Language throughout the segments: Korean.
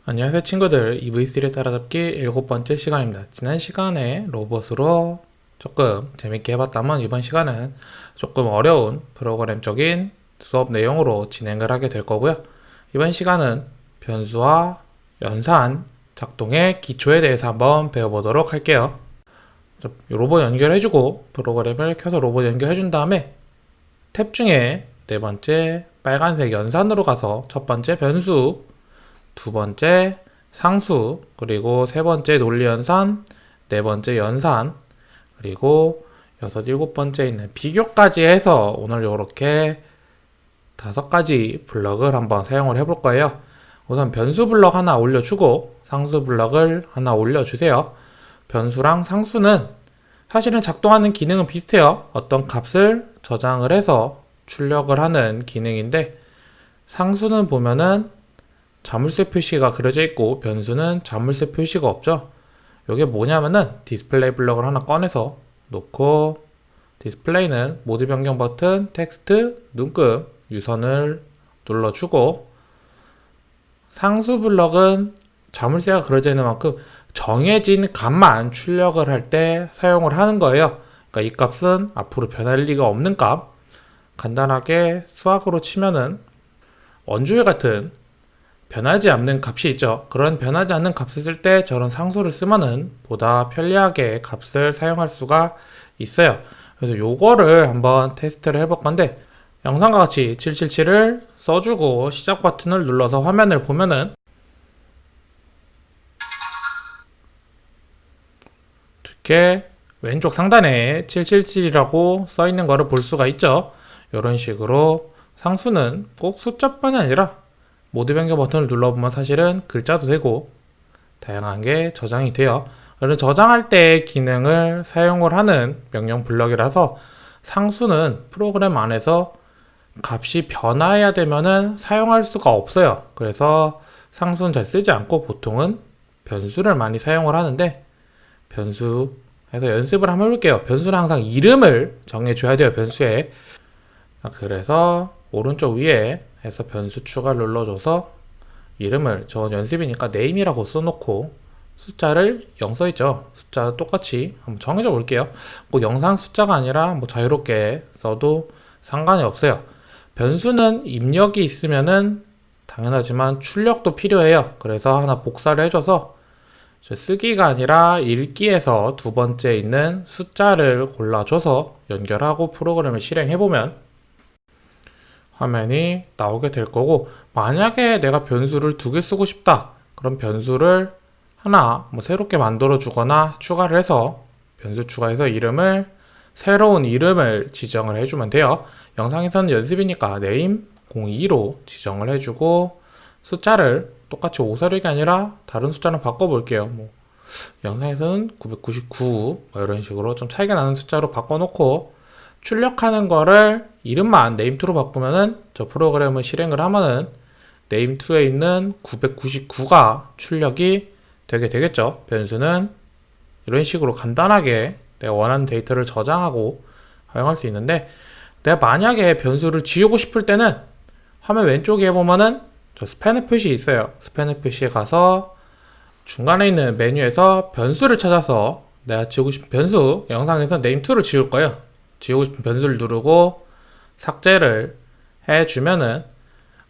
안녕하세요 친구들, EV3를 따라잡기 7번째 시간입니다. 지난 시간에 로봇으로 조금 재밌게 해봤다면 이번 시간은 조금 어려운 프로그램적인 수업 내용으로 진행을 하게 될 거고요. 이번 시간은 변수와 연산 작동의 기초에 대해서 한번 배워보도록 할게요. 로봇 연결해주고 프로그램을 켜서 로봇 연결해준 다음에 탭 중에 네 번째 빨간색 연산으로 가서 첫 번째 변수, 두 번째 상수, 그리고 세 번째 논리연산, 네 번째 연산, 그리고 여섯, 일곱 번째 있는 비교까지 해서 오늘 이렇게 5가지 블럭을 한번 사용을 해볼 거예요. 우선 변수 블럭 하나 올려주고 상수 블럭을 하나 올려주세요. 변수랑 상수는 사실은 작동하는 기능은 비슷해요. 어떤 값을 저장을 해서 출력을 하는 기능인데, 상수는 보면은 자물쇠 표시가 그려져 있고 변수는 자물쇠 표시가 없죠. 이게 뭐냐면은 디스플레이 블럭을 하나 꺼내서 놓고, 디스플레이는 모드 변경 버튼, 텍스트, 눈금, 유선을 눌러주고, 상수 블럭은 자물쇠가 그려져 있는 만큼 정해진 값만 출력을 할 때 사용을 하는 거예요. 그러니까 이 값은 앞으로 변할 리가 없는 값. 간단하게 수학으로 치면은 원주율 같은 변하지 않는 값이 있죠. 그런 변하지 않는 값을 쓸 때 저런 상수를 쓰면은 보다 편리하게 값을 사용할 수가 있어요. 그래서 요거를 한번 테스트를 해볼 건데, 영상과 같이 777을 써주고 시작 버튼을 눌러서 화면을 보면은 이렇게 왼쪽 상단에 777이라고 써 있는 거를 볼 수가 있죠. 이런 식으로 상수는 꼭 숫자뿐이 아니라 모드 변경 버튼을 눌러보면 사실은 글자도 되고 다양한 게 저장이 돼요. 그런 저장할 때 기능을 사용을 하는 명령 블럭이라서 상수는 프로그램 안에서 값이 변화해야 되면은 사용할 수가 없어요. 그래서 상수는 잘 쓰지 않고 보통은 변수를 많이 사용을 하는데, 변수에서 연습을 한번 해볼게요. 변수는 항상 이름을 정해줘야 돼요, 변수에. 그래서 오른쪽 위에 해서 변수 추가를 눌러줘서 이름을, 저 연습이니까 name이라고 써놓고 숫자를 0 써있죠. 숫자 똑같이 한번 정해줘 볼게요. 뭐 영상 숫자가 아니라 뭐 자유롭게 써도 상관이 없어요. 변수는 입력이 있으면은 당연하지만 출력도 필요해요. 그래서 하나 복사를 해줘서 쓰기가 아니라 읽기에서 두 번째 있는 숫자를 골라줘서 연결하고 프로그램을 실행해보면 화면이 나오게 될 거고, 만약에 내가 변수를 2개 쓰고 싶다. 그럼 변수를 하나 뭐 새롭게 만들어 주거나 추가를 해서 변수 추가해서 이름을, 새로운 이름을 지정을 해주면 돼요. 영상에서는 연습이니까 name 02로 지정을 해주고, 숫자를 똑같이 546이 아니라 다른 숫자로 바꿔볼게요. 뭐 영상에서는 999 뭐 이런 식으로 좀 차이가 나는 숫자로 바꿔놓고, 출력하는 거를 이름만 name2로 바꾸면은 저 프로그램을 실행을 하면은 name2에 있는 999가 출력이 되게 되겠죠. 변수는 이런 식으로 간단하게 내가 원하는 데이터를 저장하고 사용할 수 있는데, 내가 만약에 변수를 지우고 싶을 때는 화면 왼쪽에 보면은 저 스패너 표시 있어요. 스패너 표시에 가서 중간에 있는 메뉴에서 변수를 찾아서 내가 지우고 싶은 변수, 영상에서 name2를 지울 거예요. 지우고 싶은 변수를 누르고 삭제를 해주면은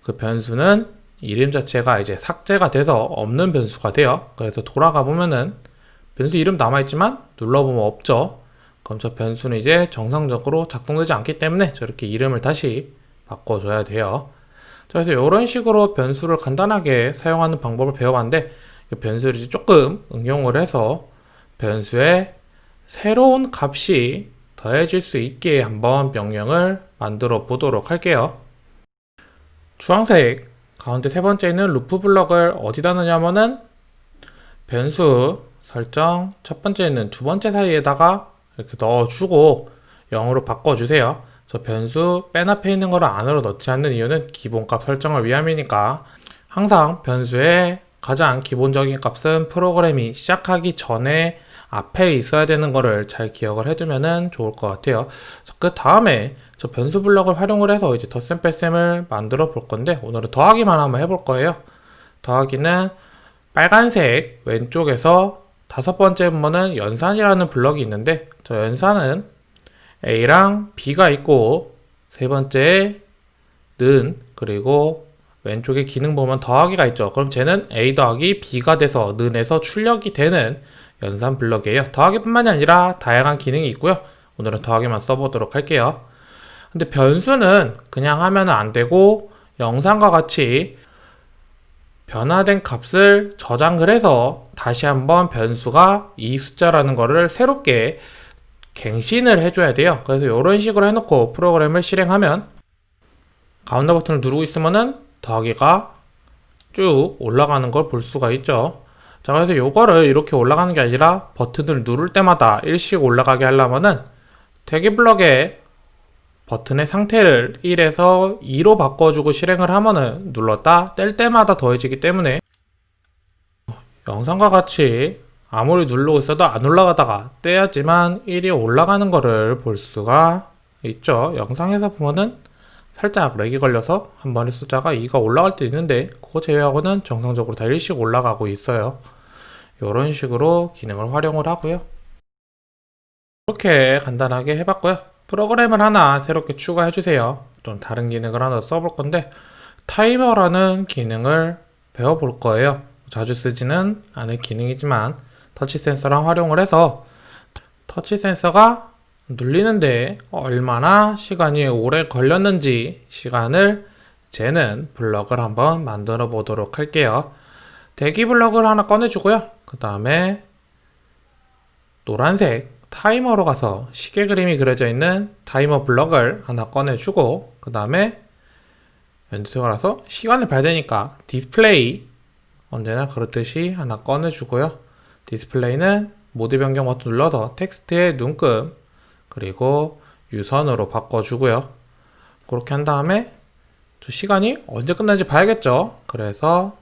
그 변수는 이름 자체가 이제 삭제가 돼서 없는 변수가 돼요. 그래서 돌아가 보면은 변수 이름 남아있지만 눌러보면 없죠. 그럼 저 변수는 이제 정상적으로 작동되지 않기 때문에 저렇게 이름을 다시 바꿔줘야 돼요. 그래서 이런 식으로 변수를 간단하게 사용하는 방법을 배워봤는데, 변수를 이제 조금 응용을 해서 변수에 새로운 값이 더해질 수 있게 한번 명령을 만들어 보도록 할게요. 주황색 가운데 세 번째 있는 루프 블럭을 어디다 넣냐면은 변수 설정 첫 번째 있는 두 번째 사이에다가 이렇게 넣어주고 0으로 바꿔주세요. 저 변수 맨 앞에 있는 거를 안으로 넣지 않는 이유는 기본값 설정을 위함이니까, 항상 변수의 가장 기본적인 값은 프로그램이 시작하기 전에 앞에 있어야 되는 거를 잘 기억을 해두면 좋을 것 같아요. 그 다음에 저 변수 블럭을 활용을 해서 이제 덧셈 뺄셈을 만들어 볼 건데, 오늘은 더하기만 한번 해볼 거예요. 더하기는 빨간색 왼쪽에서 다섯 번째 부분은 연산이라는 블럭이 있는데 저 연산은 A랑 B가 있고 세 번째에 는 그리고 왼쪽에 기능 보면 더하기가 있죠. 그럼 쟤는 A 더하기 B가 돼서 는에서 출력이 되는 연산 블럭이에요. 더하기뿐만이 아니라 다양한 기능이 있고요. 오늘은 더하기만 써보도록 할게요. 근데 변수는 그냥 하면 안 되고 영상과 같이 변화된 값을 저장을 해서 다시 한번 변수가 이 숫자라는 거를 새롭게 갱신을 해줘야 돼요. 그래서 이런 식으로 해놓고 프로그램을 실행하면 가운데 버튼을 누르고 있으면은 더하기가 쭉 올라가는 걸 볼 수가 있죠. 자, 그래서 요거를 이렇게 올라가는 게 아니라 버튼을 누를 때마다 일씩 올라가게 하려면은 대기 블럭에 버튼의 상태를 1에서 2로 바꿔주고 실행을 하면은 눌렀다 뗄 때마다 더해지기 때문에 영상과 같이 아무리 누르고 있어도 안 올라가다가 떼야지만 1이 올라가는 거를 볼 수가 있죠. 영상에서 보면은 살짝 렉이 걸려서 한 번에 숫자가 2가 올라갈 때 있는데 그거 제외하고는 정상적으로 다 1씩 올라가고 있어요. 이런 식으로 기능을 활용을 하고요. 이렇게 간단하게 해봤고요. 프로그램을 하나 새롭게 추가해주세요. 좀 다른 기능을 하나 써볼 건데 타이머라는 기능을 배워볼 거예요. 자주 쓰지는 않을 기능이지만 터치 센서랑 활용을 해서 터치 센서가 눌리는데 얼마나 시간이 오래 걸렸는지 시간을 재는 블럭을 한번 만들어 보도록 할게요. 대기 블럭을 하나 꺼내주고요. 그 다음에 노란색 타이머로 가서 시계 그림이 그려져 있는 타이머 블럭을 하나 꺼내주고 그 다음에 연습을 가서 시간을 봐야 되니까 디스플레이 언제나 그렇듯이 하나 꺼내주고요. 디스플레이는 모드 변경 버튼 눌러서 텍스트의 눈금 그리고 유선으로 바꿔주고요. 그렇게 한 다음에 저 시간이 언제 끝나는지 봐야겠죠. 그래서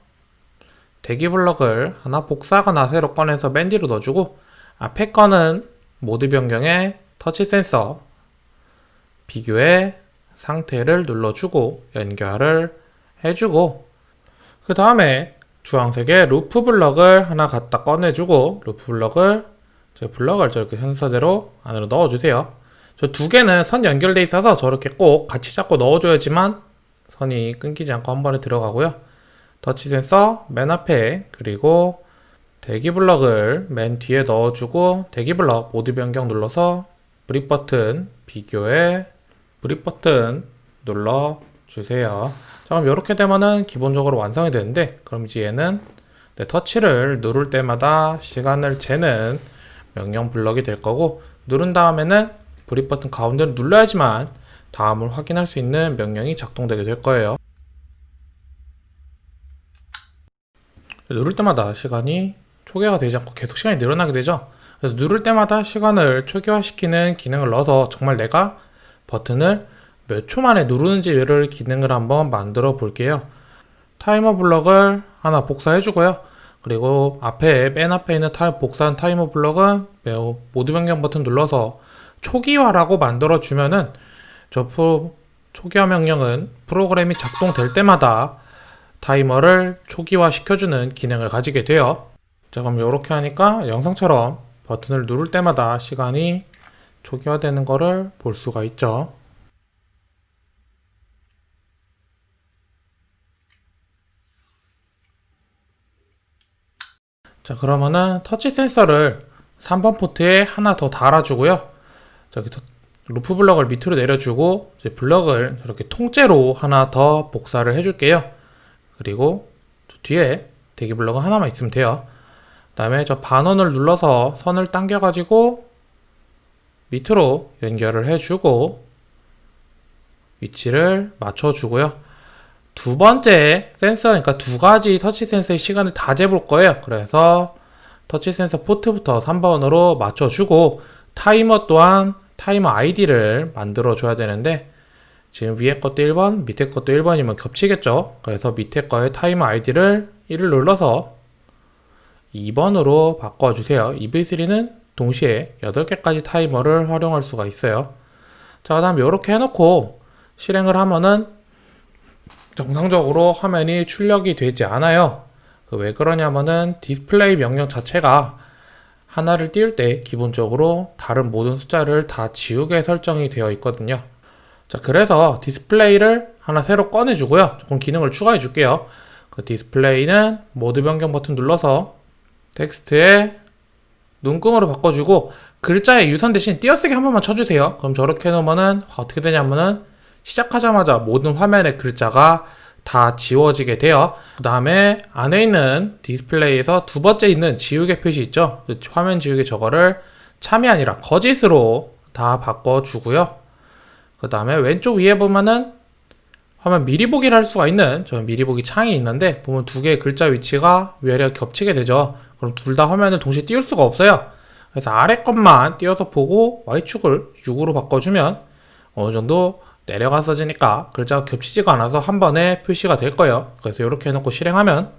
대기 블럭을 하나 복사하거나 새로 꺼내서 맨 뒤로 넣어주고 앞에 거는 모드 변경에 터치 센서 비교의 상태를 눌러주고 연결을 해주고 그 다음에 주황색의 루프 블럭을 하나 갖다 꺼내주고 루프 블럭을 저렇게 순서대로 안으로 넣어주세요. 저 두 개는 선 연결돼 있어서 저렇게 꼭 같이 잡고 넣어줘야지만 선이 끊기지 않고 한 번에 들어가고요. 터치 센서 맨 앞에 그리고 대기 블럭을 맨 뒤에 넣어주고 대기 블럭 모드 변경 눌러서 브릭 버튼 비교에 브릭 버튼 눌러주세요. 자, 그럼 이렇게 되면은 기본적으로 완성이 되는데 그럼 이제 얘는 터치를 누를 때마다 시간을 재는 명령 블럭이 될 거고 누른 다음에는 브릭 버튼 가운데를 눌러야지만 다음을 확인할 수 있는 명령이 작동되게 될 거예요. 누를 때마다 시간이 초기화가 되지 않고 계속 시간이 늘어나게 되죠. 그래서 누를 때마다 시간을 초기화시키는 기능을 넣어서 정말 내가 버튼을 몇 초 만에 누르는지를 기능을 한번 만들어 볼게요. 타이머 블럭을 하나 복사해 주고요. 그리고 맨 앞에 있는 복사한 타이머 블럭은 모드 변경 버튼 눌러서 초기화라고 만들어 주면은 초기화 명령은 프로그램이 작동될 때마다 타이머를 초기화 시켜주는 기능을 가지게 돼요. 자, 그럼 이렇게 하니까 영상처럼 버튼을 누를 때마다 시간이 초기화되는 거를 볼 수가 있죠. 자, 그러면은 터치 센서를 3번 포트에 하나 더 달아주고요. 저기 루프 블럭을 밑으로 내려주고 이제 블럭을 이렇게 통째로 하나 더 복사를 해줄게요. 그리고 뒤에 대기 블럭은 하나만 있으면 돼요. 그 다음에 저 반원을 눌러서 선을 당겨가지고 밑으로 연결을 해주고 위치를 맞춰주고요. 두 번째 센서, 그러니까 두 가지 터치 센서의 시간을 다 재볼 거예요. 그래서 터치 센서 포트부터 3번으로 맞춰주고 타이머 또한 타이머 아이디를 만들어 줘야 되는데 지금 위에 것도 1번, 밑에 것도 1번이면 겹치겠죠. 그래서 밑에 거의 타이머 아이디를 1을 눌러서 2번으로 바꿔주세요. EV3는 동시에 8개까지 타이머를 활용할 수가 있어요. 자, 그 다음에 이렇게 해놓고 실행을 하면은 정상적으로 화면이 출력이 되지 않아요. 왜 그러냐면은 디스플레이 명령 자체가 하나를 띄울 때 기본적으로 다른 모든 숫자를 다 지우게 설정이 되어 있거든요. 자, 그래서 디스플레이를 하나 새로 꺼내주고요. 조금 기능을 추가해 줄게요. 그 디스플레이는 모드 변경 버튼 눌러서 텍스트에 눈금으로 바꿔주고 글자의 유선 대신 띄어쓰기 한 번만 쳐주세요. 그럼 저렇게 해놓으면은 어떻게 되냐면은 시작하자마자 모든 화면의 글자가 다 지워지게 돼요. 그 다음에 안에 있는 디스플레이에서 두 번째 있는 지우개 표시 있죠? 화면 지우개 저거를 참이 아니라 거짓으로 다 바꿔주고요. 그 다음에 왼쪽 위에 보면은 화면 미리 보기를 할 수가 있는 저 미리 보기 창이 있는데 보면 두 개의 글자 위치가 위아래가 겹치게 되죠. 그럼 둘 다 화면을 동시에 띄울 수가 없어요. 그래서 아래 것만 띄워서 보고 Y축을 6으로 바꿔주면 어느 정도 내려갔어지니까 글자가 겹치지가 않아서 한 번에 표시가 될 거예요. 그래서 이렇게 해놓고 실행하면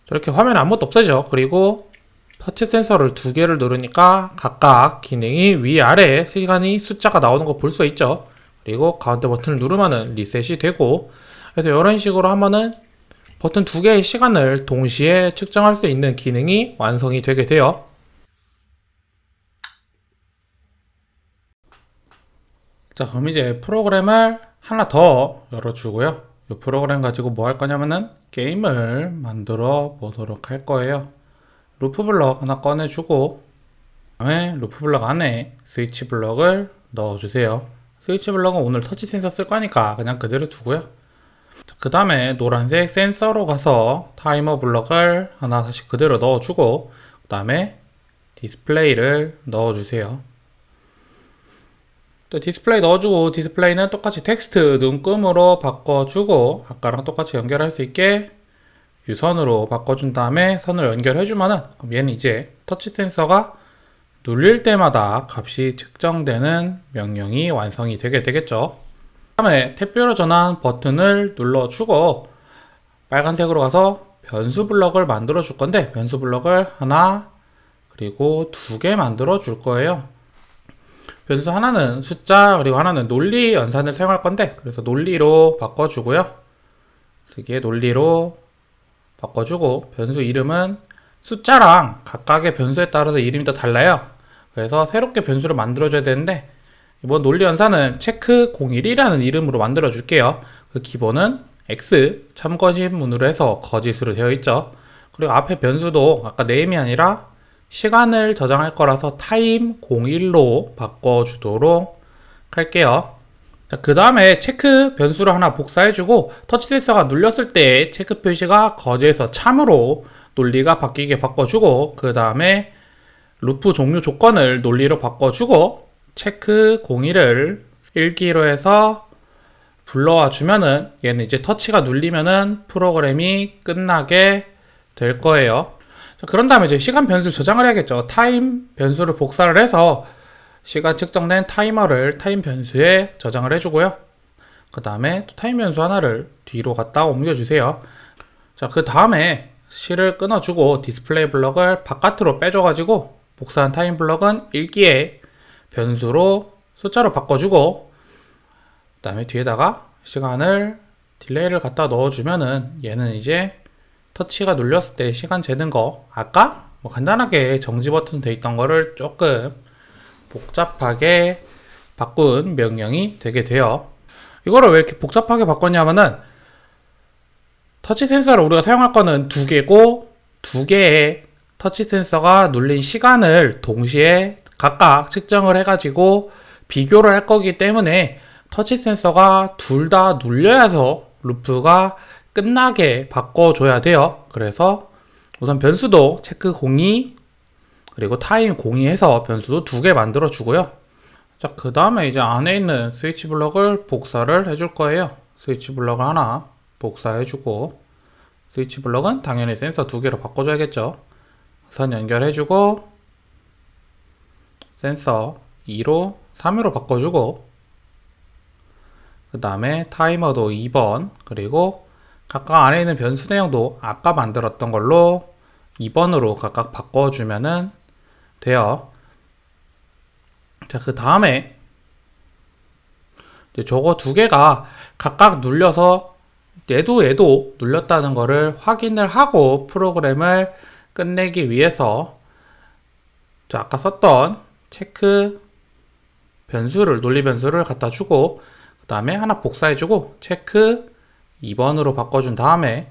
저렇게 화면에 아무것도 없어지죠. 그리고 터치 센서를 두 개를 누르니까 각각 기능이 위아래에 시간이 숫자가 나오는 거 볼 수 있죠. 그리고 가운데 버튼을 누르면은 리셋이 되고 그래서 이런 식으로 하면은 버튼 두 개의 시간을 동시에 측정할 수 있는 기능이 완성이 되게 돼요. 자, 그럼 이제 프로그램을 하나 더 열어주고요. 이 프로그램 가지고 뭐 할 거냐면은 게임을 만들어 보도록 할 거예요. 루프 블럭 하나 꺼내주고 그다음에 루프 블럭 안에 스위치 블럭을 넣어주세요. 스위치 블럭은 오늘 터치 센서 쓸 거니까 그냥 그대로 두고요. 그 다음에 노란색 센서로 가서 타이머 블럭을 하나 다시 그대로 넣어주고 그 다음에 디스플레이를 넣어주세요. 또 디스플레이 넣어주고 디스플레이는 똑같이 텍스트 눈금으로 바꿔주고 아까랑 똑같이 연결할 수 있게 유선으로 바꿔준 다음에 선을 연결해주면은 그럼 얘는 이제 터치 센서가 눌릴 때마다 값이 측정되는 명령이 완성이 되게 되겠죠. 그 다음에 택배로 전환 버튼을 눌러주고 빨간색으로 가서 변수 블럭을 만들어 줄 건데 변수 블럭을 하나 그리고 두 개 만들어 줄 거예요. 변수 하나는 숫자 그리고 하나는 논리 연산을 사용할 건데 그래서 논리로 바꿔주고요. 여기에 논리로 바꿔주고 변수 이름은 숫자랑 각각의 변수에 따라서 이름이 더 달라요. 그래서 새롭게 변수를 만들어줘야 되는데 이번 논리 연산은 체크01이라는 이름으로 만들어 줄게요. 그 기본은 x 참거짓문으로 해서 거짓으로 되어 있죠. 그리고 앞에 변수도 아까 name이 아니라 시간을 저장할 거라서 time01로 바꿔주도록 할게요. 그 다음에 체크 변수를 하나 복사해주고 터치 센서가 눌렸을 때 체크 표시가 거짓에서 참으로 논리가 바뀌게 바꿔주고 그 다음에 루프 종료 조건을 논리로 바꿔주고 체크 01을 1기로 해서 불러와 주면은 얘는 이제 터치가 눌리면은 프로그램이 끝나게 될 거예요. 자, 그런 다음에 이제 시간 변수 저장을 해야겠죠. 타임 변수를 복사를 해서 시간 측정된 타이머를 타임 변수에 저장을 해주고요. 그 다음에 또 타임 변수 하나를 뒤로 갖다 옮겨주세요. 자, 그 다음에 실을 끊어주고 디스플레이 블럭을 바깥으로 빼줘가지고 복사한 타임 블럭은 1기에 변수로 숫자로 바꿔주고 그 다음에 뒤에다가 시간을 딜레이를 갖다 넣어주면은 얘는 이제 터치가 눌렸을 때 시간 재는 거 아까 뭐 간단하게 정지 버튼 돼 있던 거를 조금 복잡하게 바꾼 명령이 되게 돼요. 이거를 왜 이렇게 복잡하게 바꿨냐면은 터치 센서를 우리가 사용할 거는 두 개고 두 개의 터치 센서가 눌린 시간을 동시에 각각 측정을 해가지고 비교를 할 거기 때문에 터치 센서가 둘 다 눌려야서 루프가 끝나게 바꿔줘야 돼요. 그래서 우선 변수도 체크 02 그리고 타임 02 해서 변수도 두 개 만들어 주고요. 자, 그 다음에 이제 안에 있는 스위치 블럭을 복사를 해줄 거예요. 스위치 블럭을 하나 복사해주고 스위치 블럭은 당연히 센서 두 개로 바꿔줘야겠죠. 선 연결해주고 센서 2로 3으로 바꿔주고 그 다음에 타이머도 2번 그리고 각각 안에 있는 변수 내용도 아까 만들었던 걸로 2번으로 각각 바꿔주면은 돼요. 자, 그 다음에 저거 두 개가 각각 눌려서 얘도 눌렸다는 거를 확인을 하고 프로그램을 끝내기 위해서 아까 썼던 체크 변수를, 논리 변수를 갖다 주고, 그 다음에 하나 복사해주고, 체크 2번으로 바꿔준 다음에,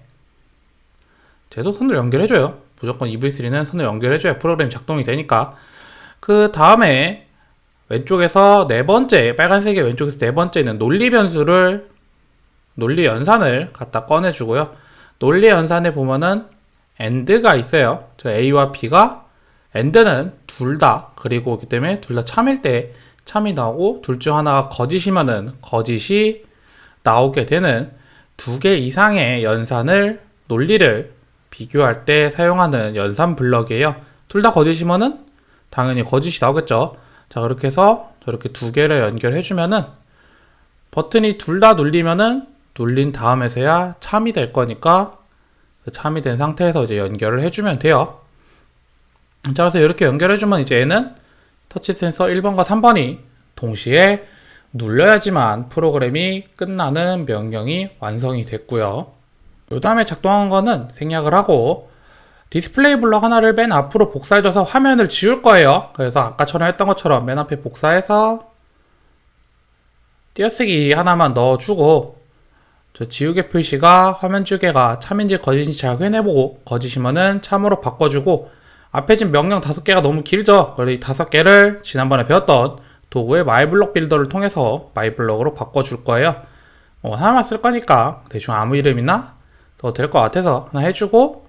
쟤도 선을 연결해줘요. 무조건 EV3는 선을 연결해줘야 프로그램이 작동이 되니까. 그 다음에, 왼쪽에서 네 번째, 빨간색의 왼쪽에서 네 번째 있는 논리 변수를, 논리 연산을 갖다 꺼내주고요. 논리 연산에 보면은, AND가 있어요. 저 A와 B가, AND는 둘 다, 그리고 그렇기 때문에 둘 다 참일 때, 참이 나오고 둘 중 하나가 거짓이면은 거짓이 나오게 되는 두 개 이상의 연산을 논리를 비교할 때 사용하는 연산 블럭이에요. 둘 다 거짓이면은 당연히 거짓이 나오겠죠. 자, 그렇게 해서 저렇게 두 개를 연결해 주면은 버튼이 둘 다 눌리면은 눌린 다음에서야 참이 될 거니까 참이 된 상태에서 이제 연결을 해주면 돼요. 자, 그래서 이렇게 연결해 주면 이제 얘는 터치 센서 1번과 3번이 동시에 눌려야지만 프로그램이 끝나는 명령이 완성이 됐고요. 그 다음에 작동한 거는 생략을 하고 디스플레이 블럭 하나를 맨 앞으로 복사해줘서 화면을 지울 거예요. 그래서 아까처럼 했던 것처럼 맨 앞에 복사해서 띄어쓰기 하나만 넣어주고 저 지우개 표시가 화면 지우개가 참인지 거짓인지 잘 확인해보고 거짓이면은 참으로 바꿔주고 앞에 지금 명령 5개가 너무 길죠? 그래서 이 5개를 지난번에 배웠던 도구의 마이블럭 빌더를 통해서 마이블럭으로 바꿔줄 거예요. 하나만 쓸 거니까 대충 아무 이름이나 써도 될 것 같아서 하나 해주고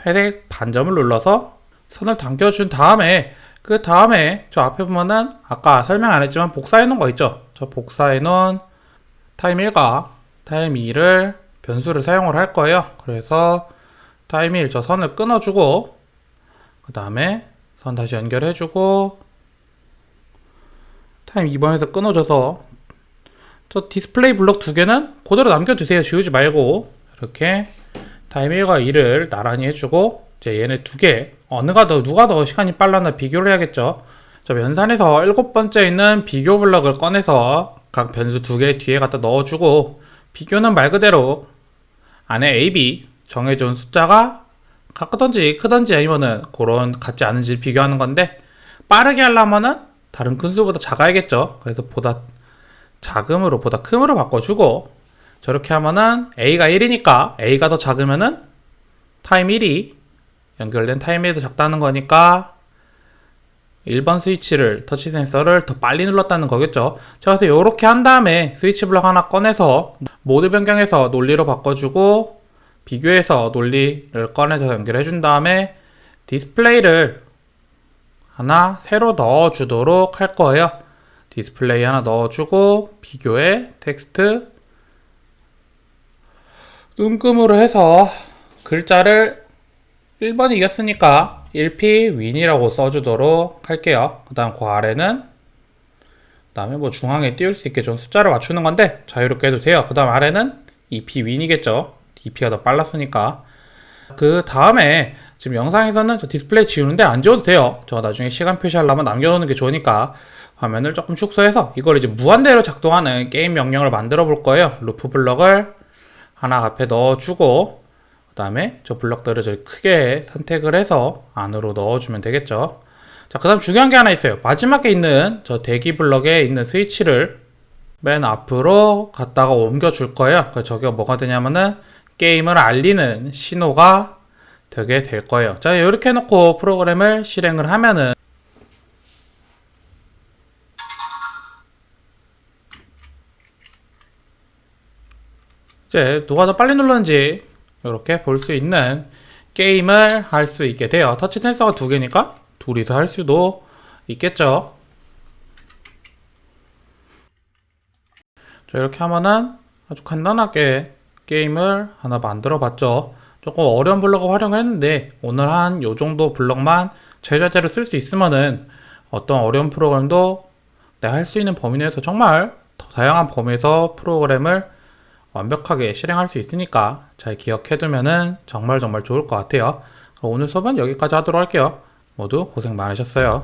회색 반점을 눌러서 선을 당겨준 다음에 그 다음에 저 앞에 보면은 아까 설명 안 했지만 복사해 놓은 거 있죠? 저 복사해 놓은 타임1과 타임2를 변수를 사용을 할 거예요. 그래서 타임1 저 선을 끊어주고 그 다음에 선 다시 연결해주고 타임 2번에서 끊어줘서 저 디스플레이 블럭 두 개는 그대로 남겨두세요. 지우지 말고 이렇게 타임 1과 2를 나란히 해주고 이제 얘네 두 개 누가 더 시간이 빨랐나 비교를 해야겠죠. 저 연산에서 7번째 있는 비교 블럭을 꺼내서 각 변수 두 개 뒤에 갖다 넣어주고 비교는 말 그대로 안에 A, B 정해준 숫자가 같든지 크든지 아니면은 그런 같지 않은지 비교하는 건데 빠르게 하려면은 다른 큰 수보다 작아야겠죠. 그래서 보다 작음으로 보다 큼으로 바꿔주고 저렇게 하면은 A가 1이니까 A가 더 작으면은 타임 1이 연결된 타임 1이 더 작다는 거니까 1번 스위치를 터치 센서를 더 빨리 눌렀다는 거겠죠. 자, 그래서 이렇게 한 다음에 스위치 블럭 하나 꺼내서 모드 변경해서 논리로 바꿔주고 비교해서 논리를 꺼내서 연결해 준 다음에 디스플레이를 하나 새로 넣어주도록 할 거예요. 디스플레이 하나 넣어주고 비교에 텍스트 뚱끔으로 해서 글자를 1번이 이겼으니까 1P 윈이라고 써주도록 할게요. 그 다음 그 아래는 그 다음에 뭐 중앙에 띄울 수 있게 좀 숫자를 맞추는 건데 자유롭게 해도 돼요. 그 다음 아래는 2P 윈이겠죠. 2P가 더 빨랐으니까. 그 다음에 지금 영상에서는 저 디스플레이 지우는데 안 지워도 돼요. 저 나중에 시간 표시하려면 남겨놓는 게 좋으니까 화면을 조금 축소해서 이걸 이제 무한대로 작동하는 게임 명령을 만들어 볼 거예요. 루프 블럭을 하나 앞에 넣어주고 그 다음에 저 블럭들을 저 크게 선택을 해서 안으로 넣어주면 되겠죠. 자, 그 다음 중요한 게 하나 있어요. 마지막에 있는 저 대기 블럭에 있는 스위치를 맨 앞으로 갖다가 옮겨줄 거예요. 그래서 저게 뭐가 되냐면은 게임을 알리는 신호가 되게 될 거예요. 자, 이렇게 해놓고 프로그램을 실행을 하면은 이제 누가 더 빨리 눌렀는지 이렇게 볼 수 있는 게임을 할 수 있게 돼요. 터치 센서가 두 개니까 둘이서 할 수도 있겠죠. 자, 이렇게 하면은 아주 간단하게 게임을 하나 만들어 봤죠. 조금 어려운 블럭을 활용을 했는데 오늘 한 요 정도 블럭만 제자재로 쓸 수 있으면은 어떤 어려운 프로그램도 내가 할 수 있는 범위 내에서 정말 더 다양한 범위에서 프로그램을 완벽하게 실행할 수 있으니까 잘 기억해두면은 정말 좋을 것 같아요. 오늘 수업은 여기까지 하도록 할게요. 모두 고생 많으셨어요.